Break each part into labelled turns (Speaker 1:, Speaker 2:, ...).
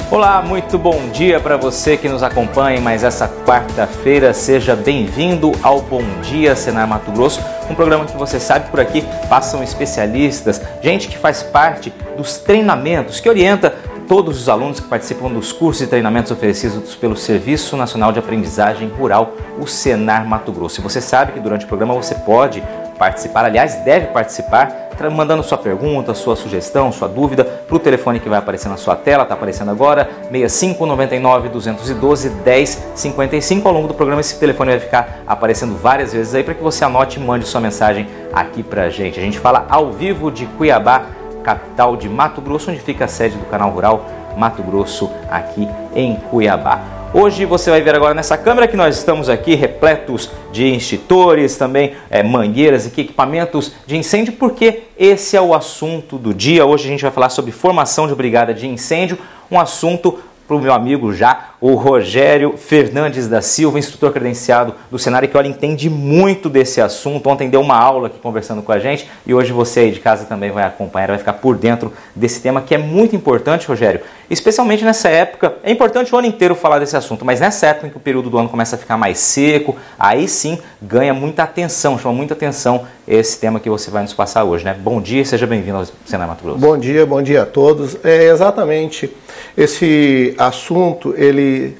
Speaker 1: Olá, muito bom dia para você que nos acompanha, mas essa quarta-feira seja bem-vindo ao Bom Dia Senar Mato Grosso, um programa que você sabe por aqui passam especialistas, gente que faz parte dos treinamentos, que orienta todos os alunos que participam dos cursos e treinamentos oferecidos pelo Serviço Nacional de Aprendizagem Rural, o Senar Mato Grosso. E você sabe que durante o programa você pode participar, aliás, deve participar, mandando sua pergunta, sua sugestão, sua dúvida para o telefone que vai aparecer na sua tela, está aparecendo agora, 6599-212-1055. Ao longo do programa esse telefone vai ficar aparecendo várias vezes aí para que você anote e mande sua mensagem aqui para a gente. A gente fala ao vivo de Cuiabá, capital de Mato Grosso, onde fica a sede do Canal Rural Mato Grosso, aqui em Cuiabá. Hoje você vai ver agora nessa câmera que nós estamos aqui repletos de extintores, também mangueiras e equipamentos de incêndio, porque esse é o assunto do dia. Hoje a gente vai falar sobre formação de brigada de incêndio, um assunto para o meu amigo já, o Rogério Fernandes da Silva, instrutor credenciado do Senar, e que olha, entende muito desse assunto. Ontem deu uma aula aqui conversando com a gente e hoje você aí de casa também vai acompanhar, vai ficar por dentro desse tema que é muito importante, Rogério, especialmente nessa época. É importante o ano inteiro falar desse assunto, mas nessa época em que o período do ano começa a ficar mais seco, aí sim ganha muita atenção, chama muita atenção esse tema que você vai nos passar hoje, né? Bom dia, seja bem-vindo ao Senar Mato Grosso.
Speaker 2: Bom dia a todos. Exatamente, esse assunto, ele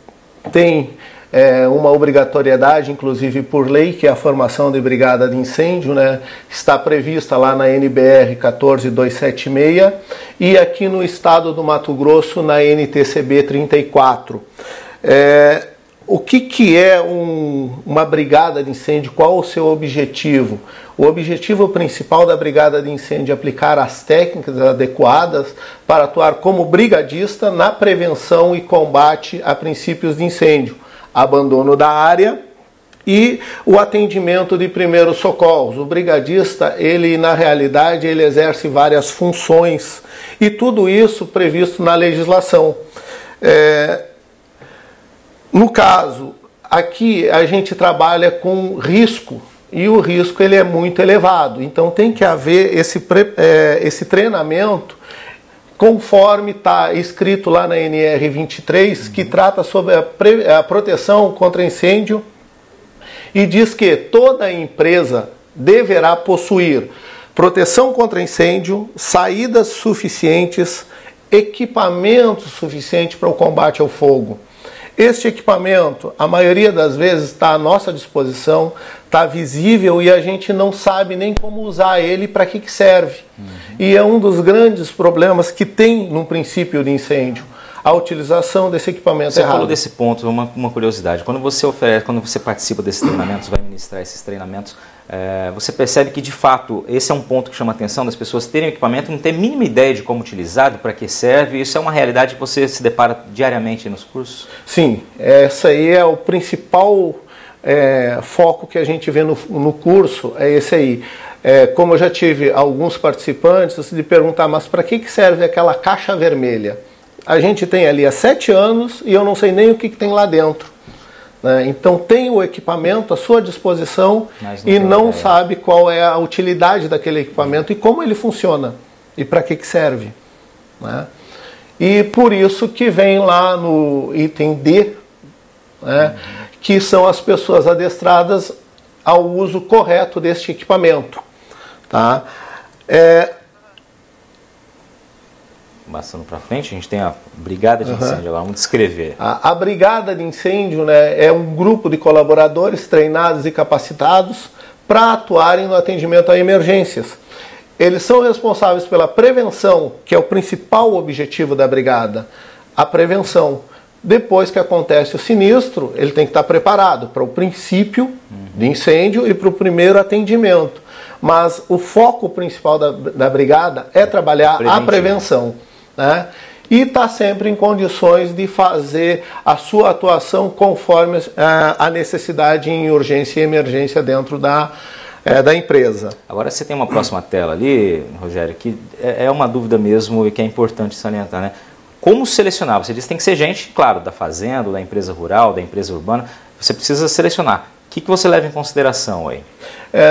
Speaker 2: tem uma obrigatoriedade, inclusive por lei, que é a formação de brigada de incêndio, né? Está prevista lá na NBR 14276 e aqui no estado do Mato Grosso na NTCB 34. O que é uma brigada de incêndio? Qual o seu objetivo? O objetivo principal da brigada de incêndio é aplicar as técnicas adequadas para atuar como brigadista na prevenção e combate a princípios de incêndio, abandono da área e o atendimento de primeiros socorros. O brigadista, na realidade, ele exerce várias funções e tudo isso previsto na legislação. No caso, aqui a gente trabalha com risco e o risco ele é muito elevado. Então tem que haver esse treinamento conforme está escrito lá na NR 23, que trata sobre a proteção contra incêndio e diz que toda empresa deverá possuir proteção contra incêndio, saídas suficientes, equipamento suficiente para o combate ao fogo. Este equipamento, a maioria das vezes, está à nossa disposição, está visível e a gente não sabe nem como usar ele, para que serve. E é um dos grandes problemas que tem no princípio de incêndio, a utilização desse equipamento errado.
Speaker 1: Você falou desse ponto, uma curiosidade. Quando você participa desses treinamentos, vai ministrar esses treinamentos, você percebe que, de fato, esse é um ponto que chama a atenção das pessoas terem equipamento, não ter a mínima ideia de como utilizado, para que serve. Isso é uma realidade que você se depara diariamente nos cursos?
Speaker 2: Sim, essa aí é o principal foco que a gente vê no curso, é esse aí. Como eu já tive alguns participantes de perguntar, mas para que serve aquela caixa vermelha? A gente tem ali há 7 anos e eu não sei nem o que tem lá dentro. Então tem o equipamento à sua disposição e não sabe qual é a utilidade daquele equipamento e como ele funciona e para que serve. E por isso que vem lá no item D, que são as pessoas adestradas ao uso correto deste equipamento.
Speaker 1: Passando para frente, a gente tem a brigada de incêndio, agora vamos descrever.
Speaker 2: A brigada de incêndio, é um grupo de colaboradores treinados e capacitados para atuarem no atendimento a emergências. Eles são responsáveis pela prevenção, que é o principal objetivo da brigada, a prevenção. Depois que acontece o sinistro, ele tem que estar preparado para o princípio de incêndio e para o primeiro atendimento. Mas o foco principal da brigada é trabalhar a prevenção. E está sempre em condições de fazer a sua atuação conforme a necessidade em urgência e emergência dentro da empresa.
Speaker 1: Agora você tem uma próxima tela ali, Rogério, que é uma dúvida mesmo e que é importante salientar, né? Como selecionar? Você disse que tem que ser gente, claro, da fazenda, da empresa rural, da empresa urbana. Você precisa selecionar. O que você leva em consideração aí?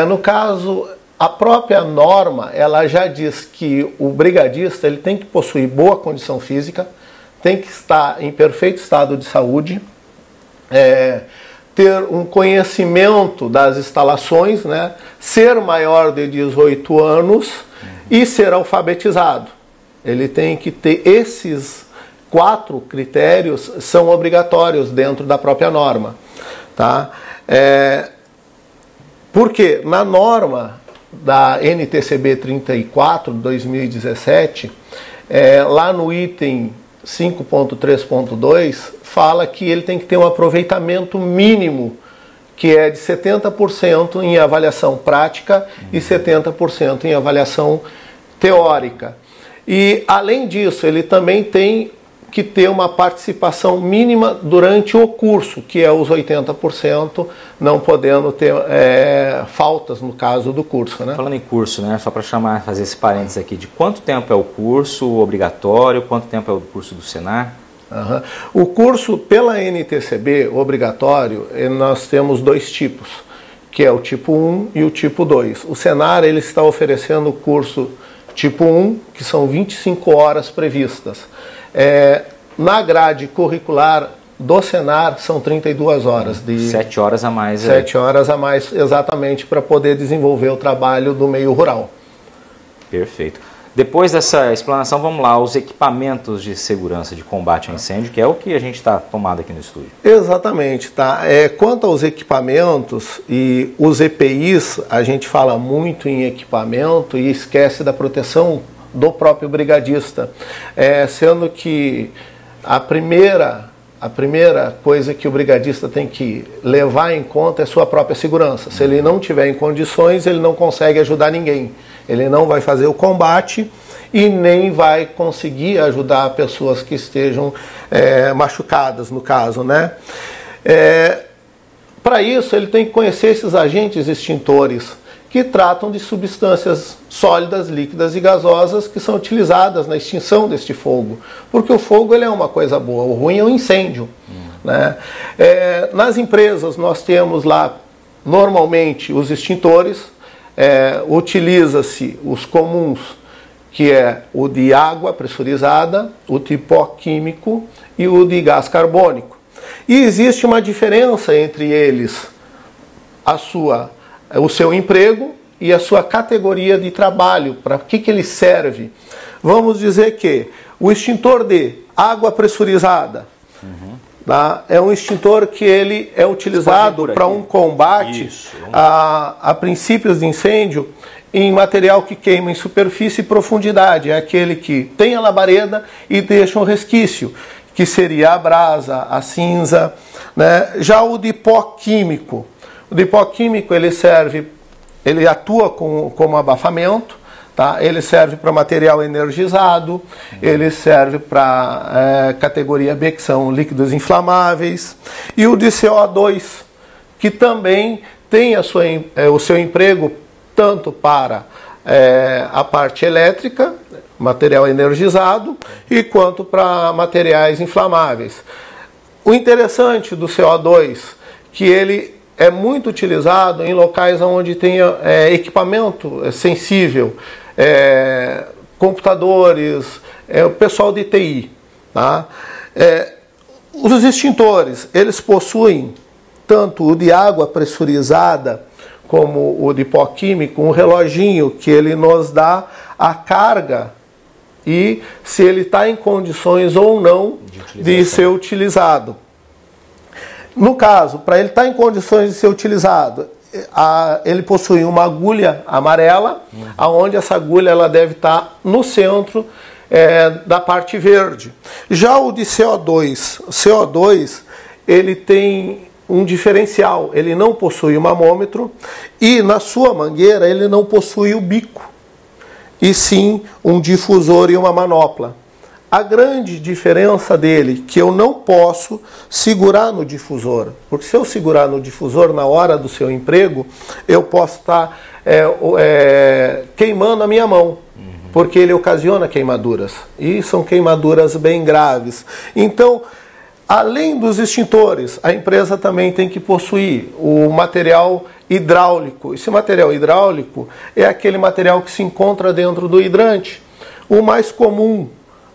Speaker 2: No caso, a própria norma, ela já diz que o brigadista ele tem que possuir boa condição física, tem que estar em perfeito estado de saúde, ter um conhecimento das instalações, né? Ser maior de 18 anos e ser alfabetizado. Ele tem que ter esses 4 critérios, são obrigatórios dentro da própria norma. Tá? Porque na norma da NTCB 34 de 2017, lá no item 5.3.2, fala que ele tem que ter um aproveitamento mínimo, que é de 70% em avaliação prática e 70% em avaliação teórica. E, além disso, ele também tem que ter uma participação mínima durante o curso, que é os 80%, não podendo ter faltas no caso do curso. Né?
Speaker 1: Falando em curso, né, só para fazer esse parênteses aqui, de quanto tempo é o curso obrigatório, quanto tempo é o curso do Senar?
Speaker 2: O curso pela NTCB obrigatório, nós temos 2 tipos, que é o tipo 1 e o tipo 2. O Senar ele está oferecendo o curso tipo 1, que são 25 horas previstas. Na grade curricular do Senar são 32 horas.
Speaker 1: 7 horas a mais.
Speaker 2: 7 horas a mais, exatamente, para poder desenvolver o trabalho do meio rural.
Speaker 1: Perfeito. Depois dessa explanação, vamos lá, os equipamentos de segurança de combate ao incêndio, que é o que a gente está tomado aqui no estúdio.
Speaker 2: Exatamente, tá? Quanto aos equipamentos e os EPIs, a gente fala muito em equipamento e esquece da proteção do próprio brigadista, sendo que a primeira coisa que o brigadista tem que levar em conta é sua própria segurança. Se ele não tiver em condições, ele não consegue ajudar ninguém. Ele não vai fazer o combate e nem vai conseguir ajudar pessoas que estejam machucadas, no caso, né? Para isso, ele tem que conhecer esses agentes extintores que tratam de substâncias sólidas, líquidas e gasosas que são utilizadas na extinção deste fogo. Porque o fogo ele é uma coisa boa, o ruim é o incêndio. Né? Nas empresas nós temos lá, normalmente, os extintores, utiliza-se os comuns, que é o de água pressurizada, o de pó químico e o de gás carbônico. E existe uma diferença entre eles, o seu emprego e a sua categoria de trabalho, para que ele serve. Vamos dizer que o extintor de água pressurizada, tá? É um extintor que ele é utilizado para um combate a princípios de incêndio em material que queima em superfície e profundidade. É aquele que tem a labareda e deixa um resquício, que seria a brasa, a cinza. Né? Já o de pó químico, ele atua como abafamento, tá? Ele serve para material energizado, ele serve para categoria B, que são líquidos inflamáveis, e o de CO2, que também tem o seu emprego tanto para a parte elétrica, material energizado, e quanto para materiais inflamáveis. O interessante do CO2 que ele é muito utilizado em locais onde tem equipamento sensível, computadores, o pessoal de TI. Tá? Os extintores, eles possuem tanto o de água pressurizada como o de pó químico, um reloginho que ele nos dá a carga e se ele está em condições ou não de ser utilizado. No caso, para ele estar em condições de ser utilizado, ele possui uma agulha amarela, onde essa agulha ela deve estar no centro da parte verde. Já o de CO2, ele tem um diferencial, ele não possui um mamômetro e na sua mangueira ele não possui o bico, e sim um difusor e uma manopla. A grande diferença dele, que eu não posso segurar no difusor, porque se eu segurar no difusor na hora do seu emprego, eu posso estar queimando a minha mão, porque ele ocasiona queimaduras, e são queimaduras bem graves. Então, além dos extintores, a empresa também tem que possuir o material hidráulico. Esse material hidráulico é aquele material que se encontra dentro do hidrante. O mais comum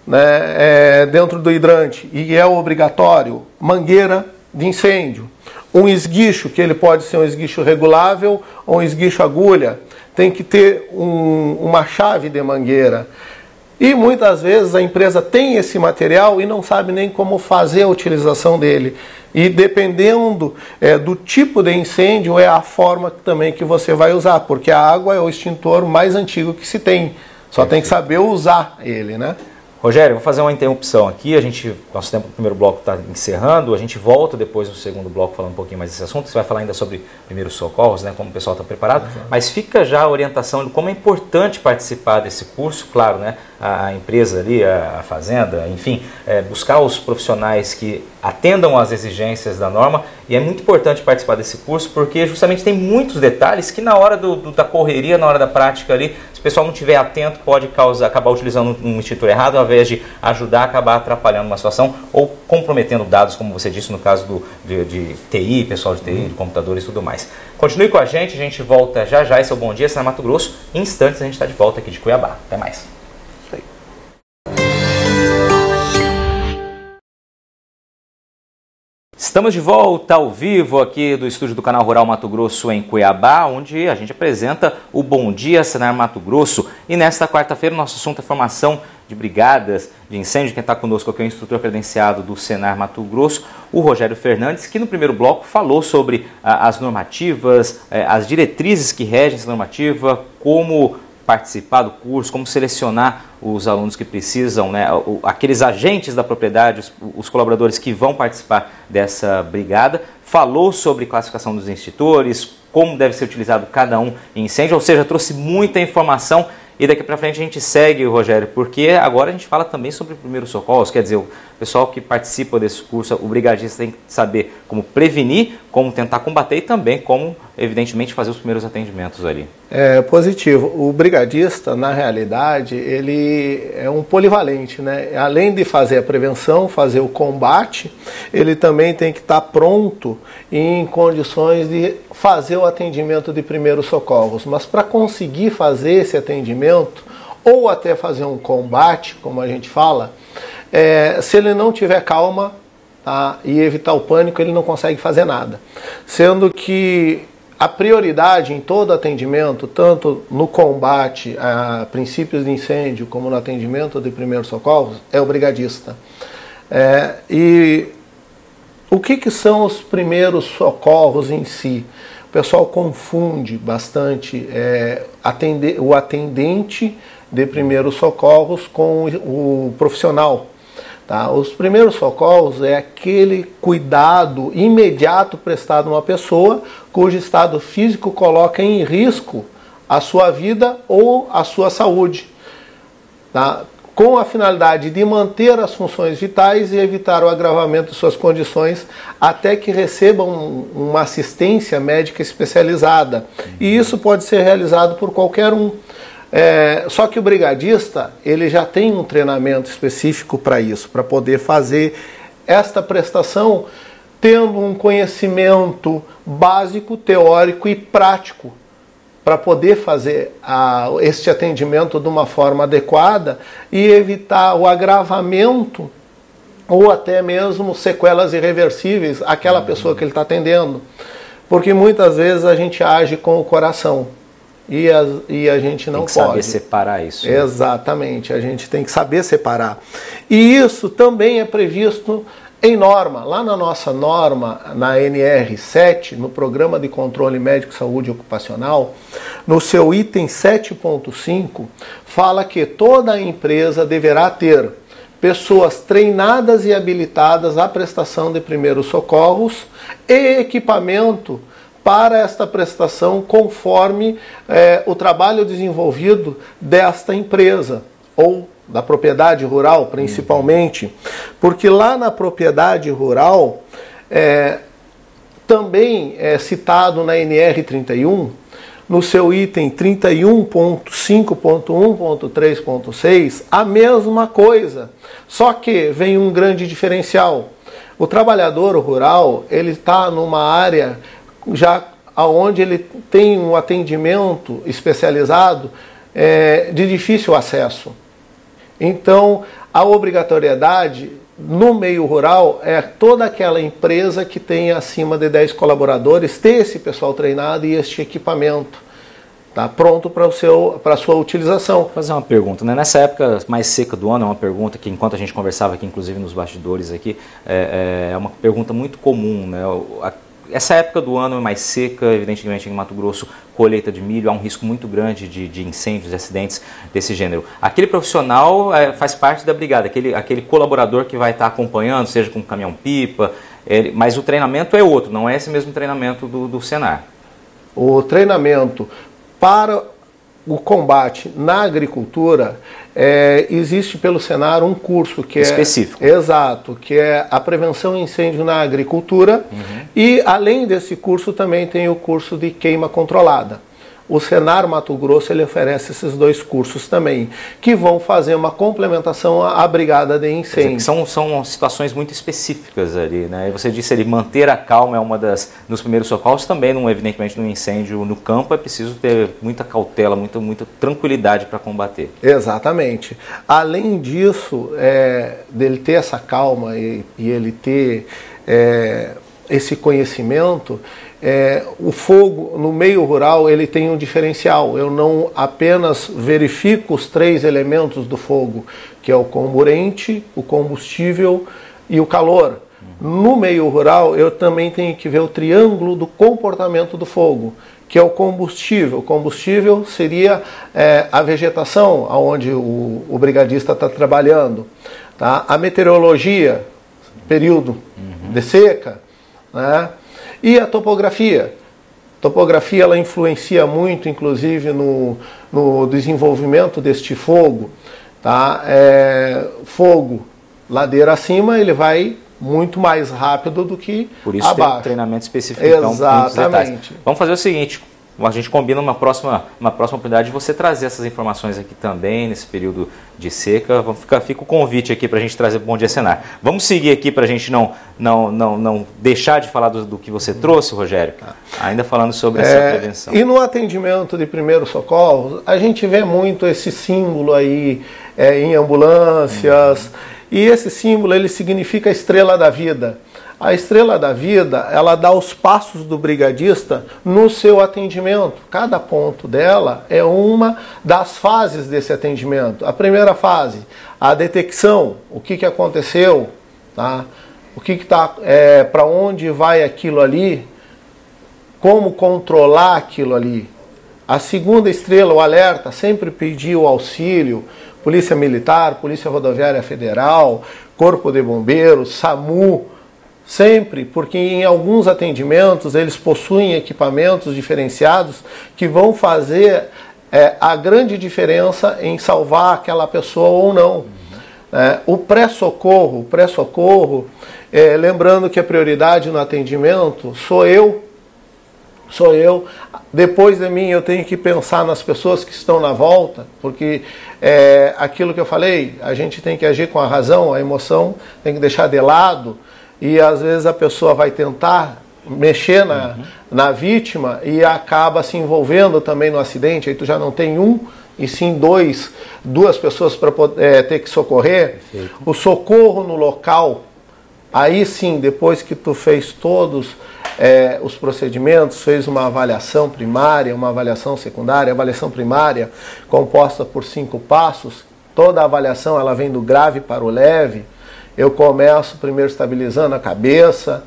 Speaker 2: né, dentro do hidrante, e é obrigatório, mangueira de incêndio. Um esguicho, que ele pode ser um esguicho regulável ou um esguicho agulha, tem que ter uma chave de mangueira. E muitas vezes a empresa tem esse material e não sabe nem como fazer a utilização dele. E dependendo do tipo de incêndio, é a forma também que você vai usar, porque a água é o extintor mais antigo que se tem. Só tem que saber usar ele, né?
Speaker 1: Rogério, vou fazer uma interrupção aqui, nosso tempo do primeiro bloco está encerrando, a gente volta depois no segundo bloco falando um pouquinho mais desse assunto, você vai falar ainda sobre primeiros socorros, né, como o pessoal está preparado, mas fica já a orientação de como é importante participar desse curso, claro, né, a empresa ali, a fazenda, enfim, buscar os profissionais que atendam às exigências da norma, e é muito importante participar desse curso porque justamente tem muitos detalhes que na hora da correria, na hora da prática ali, se o pessoal não estiver atento, pode acabar utilizando um extintor errado, ao invés de ajudar, acabar atrapalhando uma situação ou comprometendo dados, como você disse no caso de TI, pessoal de TI, de computadores e tudo mais. Continue com a gente volta já já, esse é o Bom Dia, Senar Mato Grosso. Em instantes a gente está de volta aqui de Cuiabá. Até mais. Estamos de volta ao vivo aqui do estúdio do Canal Rural Mato Grosso em Cuiabá, onde a gente apresenta o Bom Dia Senar Mato Grosso. E nesta quarta-feira o nosso assunto é formação de brigadas de incêndio. Quem está conosco aqui é o instrutor credenciado do Senar Mato Grosso, o Rogério Fernandes, que no primeiro bloco falou sobre as normativas, as diretrizes que regem essa normativa, como participar do curso, como selecionar os alunos que precisam, né, aqueles agentes da propriedade, os colaboradores que vão participar dessa brigada. Falou sobre classificação dos extintores, como deve ser utilizado cada um em incêndio, ou seja, trouxe muita informação. E daqui para frente a gente segue, Rogério, porque agora a gente fala também sobre primeiros socorros, quer dizer, o pessoal que participa desse curso, o brigadista tem que saber como prevenir, como tentar combater e também como, evidentemente, fazer os primeiros atendimentos ali.
Speaker 2: É positivo. O brigadista, na realidade, ele é um polivalente, né? Além de fazer a prevenção, fazer o combate, ele também tem que estar pronto em condições de fazer o atendimento de primeiros socorros. Mas para conseguir fazer esse atendimento, ou até fazer um combate, como a gente fala, se ele não tiver calma, tá, e evitar o pânico, ele não consegue fazer nada. Sendo que a prioridade em todo atendimento, tanto no combate a princípios de incêndio como no atendimento de primeiros socorros, é o brigadista. E o que são os primeiros socorros em si? O pessoal confunde bastante o atendente de primeiros socorros com o profissional. Tá? Os primeiros socorros é aquele cuidado imediato prestado a uma pessoa cujo estado físico coloca em risco a sua vida ou a sua saúde, tá? Com a finalidade de manter as funções vitais e evitar o agravamento de suas condições até que recebam uma assistência médica especializada. E isso pode ser realizado por qualquer um. Só que o brigadista, ele já tem um treinamento específico para isso, para poder fazer esta prestação tendo um conhecimento básico, teórico e prático, para poder fazer este atendimento de uma forma adequada e evitar o agravamento ou até mesmo sequelas irreversíveis àquela pessoa que ele está atendendo. Porque muitas vezes a gente age com o coração. E a gente não pode. Tem que
Speaker 1: saber separar isso.
Speaker 2: Né? Exatamente, a gente tem que saber separar. E isso também é previsto em norma. Lá na nossa norma, na NR7, no Programa de Controle Médico Saúde Ocupacional, no seu item 7.5, fala que toda empresa deverá ter pessoas treinadas e habilitadas à prestação de primeiros socorros e equipamento para esta prestação conforme o trabalho desenvolvido desta empresa ou da propriedade rural principalmente, porque lá na propriedade rural também é citado na NR31, no seu item 31.5.1.3.6, a mesma coisa, só que vem um grande diferencial. O trabalhador rural, ele está numa área já onde ele tem um atendimento especializado de difícil acesso. Então, A obrigatoriedade no meio rural é toda aquela empresa que tem acima de 10 colaboradores ter esse pessoal treinado e este equipamento tá pronto para a sua utilização.
Speaker 1: Vou fazer uma pergunta, né? Nessa época mais seca do ano, é uma pergunta que enquanto a gente conversava aqui, inclusive nos bastidores aqui, é uma pergunta muito comum, né? Essa época do ano é mais seca, evidentemente em Mato Grosso, colheita de milho, há um risco muito grande de incêndios, de acidentes desse gênero. Aquele profissional faz parte da brigada, aquele colaborador que vai estar acompanhando, seja com caminhão-pipa, mas o treinamento é outro, não é esse mesmo treinamento do Senar.
Speaker 2: O treinamento para o combate na agricultura, existe pelo Senar um curso que
Speaker 1: específico.
Speaker 2: Exato, que é a prevenção de incêndio na agricultura. E além desse curso também tem o curso de queima controlada. O Senar Mato Grosso ele oferece esses dois cursos também, que vão fazer uma complementação à brigada de incêndio.
Speaker 1: São situações muito específicas ali, né? E você disse ali, manter a calma é uma dos primeiros socorros, também, evidentemente, no incêndio no campo é preciso ter muita cautela, muita tranquilidade para combater. Exatamente.
Speaker 2: Além disso, dele ter essa calma e ele ter esse conhecimento, o fogo no meio rural ele tem um diferencial. Eu não apenas verifico os 3 elementos do fogo, que é o comburente, o combustível e o calor. No meio rural eu também tenho que ver o triângulo do comportamento do fogo, que é o combustível. O combustível seria a vegetação onde o brigadista está trabalhando. Tá? A meteorologia, período de seca, né? E a topografia. A topografia ela influencia muito, inclusive, no desenvolvimento deste fogo. Tá? Fogo, ladeira acima, ele vai muito mais rápido do que
Speaker 1: por isso
Speaker 2: abaixo.
Speaker 1: Tem um treinamento específico.
Speaker 2: Exatamente.
Speaker 1: Vamos fazer o seguinte, a gente combina uma próxima oportunidade de você trazer essas informações aqui também, nesse período de seca. Fica o convite aqui para a gente trazer o Bom Dia Senar. Vamos seguir aqui para a gente não deixar de falar do que você trouxe, Rogério, ainda falando sobre essa prevenção.
Speaker 2: E no atendimento de primeiros socorros, a gente vê muito esse símbolo aí em ambulâncias, e esse símbolo ele significa a estrela da vida. A estrela da vida, ela dá os passos do brigadista no seu atendimento. Cada ponto dela é uma das fases desse atendimento. A primeira fase, a detecção, o que aconteceu, tá? Para onde vai aquilo ali, como controlar aquilo ali. A segunda estrela, o alerta, sempre pedir o auxílio, Polícia Militar, Polícia Rodoviária Federal, Corpo de Bombeiros, SAMU, sempre, porque em alguns atendimentos eles possuem equipamentos diferenciados que vão fazer a grande diferença em salvar aquela pessoa ou não. O pré-socorro, lembrando que a prioridade no atendimento sou eu. Depois de mim eu tenho que pensar nas pessoas que estão na volta, porque aquilo que eu falei, a gente tem que agir com a razão, a emoção tem que deixar de lado. E às vezes a pessoa vai tentar mexer na vítima e acaba se envolvendo também no acidente. Aí tu já não tem e sim duas pessoas para ter que socorrer. Perfeito. O socorro no local, aí sim, depois que tu fez todos os procedimentos, fez uma avaliação primária, uma avaliação secundária. A avaliação primária, composta por 5 passos, toda a avaliação ela vem do grave para o leve. Eu começo primeiro estabilizando a cabeça,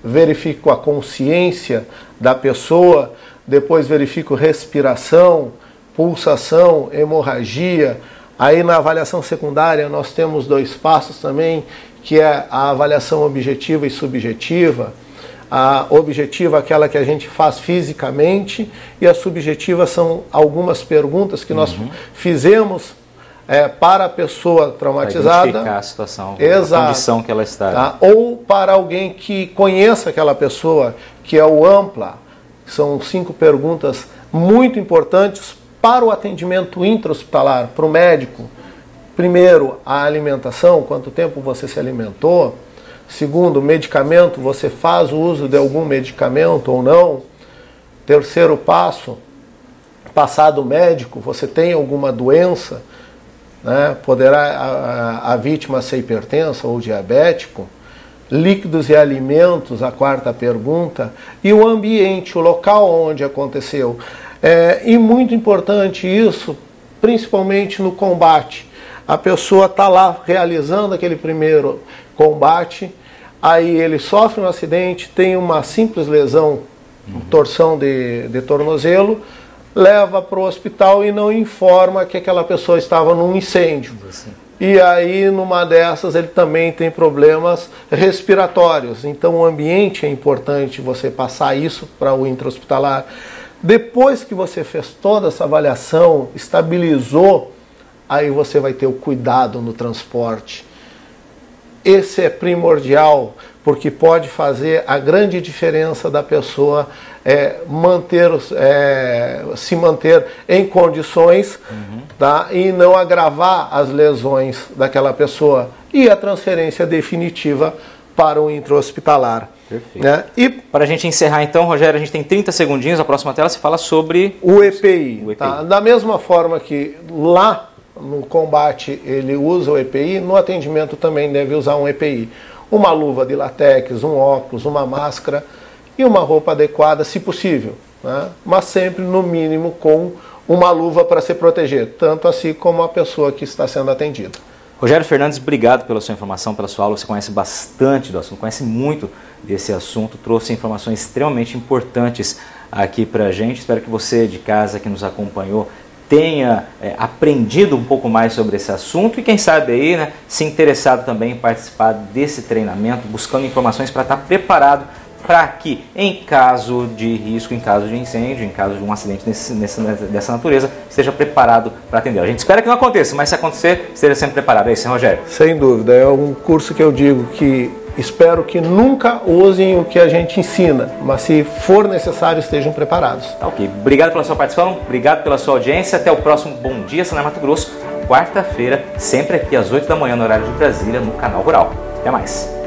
Speaker 2: verifico a consciência da pessoa, depois verifico respiração, pulsação, hemorragia. Aí na avaliação secundária nós temos 2 passos também, que é a avaliação objetiva e subjetiva. A objetiva é aquela que a gente faz fisicamente e a subjetiva são algumas perguntas que nós fizemos para a pessoa traumatizada,
Speaker 1: identificar a situação,
Speaker 2: exato,
Speaker 1: a condição que ela está.
Speaker 2: Tá? Ou para alguém que conheça aquela pessoa, que é o AMPLA. São 5 perguntas muito importantes para o atendimento intra-hospitalar, para o médico. Primeiro, a alimentação, quanto tempo você se alimentou. Segundo, medicamento, você faz o uso de algum medicamento ou não. Terceiro passo, passado médico, você tem alguma doença. né? Poderá a vítima ser hipertensa ou diabético? Líquidos e alimentos, a quarta pergunta, e o ambiente, o local onde aconteceu. E muito importante isso, principalmente no combate. A pessoa está lá realizando aquele primeiro combate, aí ele sofre um acidente, tem uma simples lesão, torção de tornozelo, leva para o hospital e não informa que aquela pessoa estava num incêndio. E aí, numa dessas, ele também tem problemas respiratórios. Então, o ambiente é importante você passar isso para o intra-hospitalar. Depois que você fez toda essa avaliação, estabilizou, aí você vai ter o cuidado no transporte. Esse é primordial, porque pode fazer a grande diferença da pessoa se manter em condições, tá? E não agravar as lesões daquela pessoa. E a transferência definitiva para o intra-hospitalar.
Speaker 1: Perfeito.
Speaker 2: Né? E
Speaker 1: para a gente encerrar então, Rogério, a gente tem 30 segundinhos, a próxima tela se fala sobre
Speaker 2: o EPI. Tá? Da mesma forma que lá no combate ele usa o EPI, no atendimento também deve usar um EPI. Uma luva de látex, um óculos, uma máscara e uma roupa adequada, se possível, né? Mas sempre no mínimo com uma luva para se proteger, tanto assim como a pessoa que está sendo atendida.
Speaker 1: Rogério Fernandes, obrigado pela sua informação, pela sua aula. Você conhece bastante do assunto, conhece muito desse assunto, trouxe informações extremamente importantes aqui para a gente. Espero que você de casa que nos acompanhou tenha aprendido um pouco mais sobre esse assunto e quem sabe aí, né, se interessado também em participar desse treinamento, buscando informações para estar preparado para que, em caso de risco, em caso de incêndio, em caso de um acidente dessa natureza, esteja preparado para atender. A gente espera que não aconteça, mas se acontecer, esteja sempre preparado. É isso, hein, Rogério?
Speaker 2: Sem dúvida. É um curso que eu digo que espero que nunca usem o que a gente ensina, mas se for necessário, estejam preparados.
Speaker 1: Tá, ok. Obrigado pela sua participação, obrigado pela sua audiência. Até o próximo Bom Dia, Sanar Mato Grosso, quarta-feira, sempre aqui às 8 da manhã, no horário de Brasília, no Canal Rural. Até mais.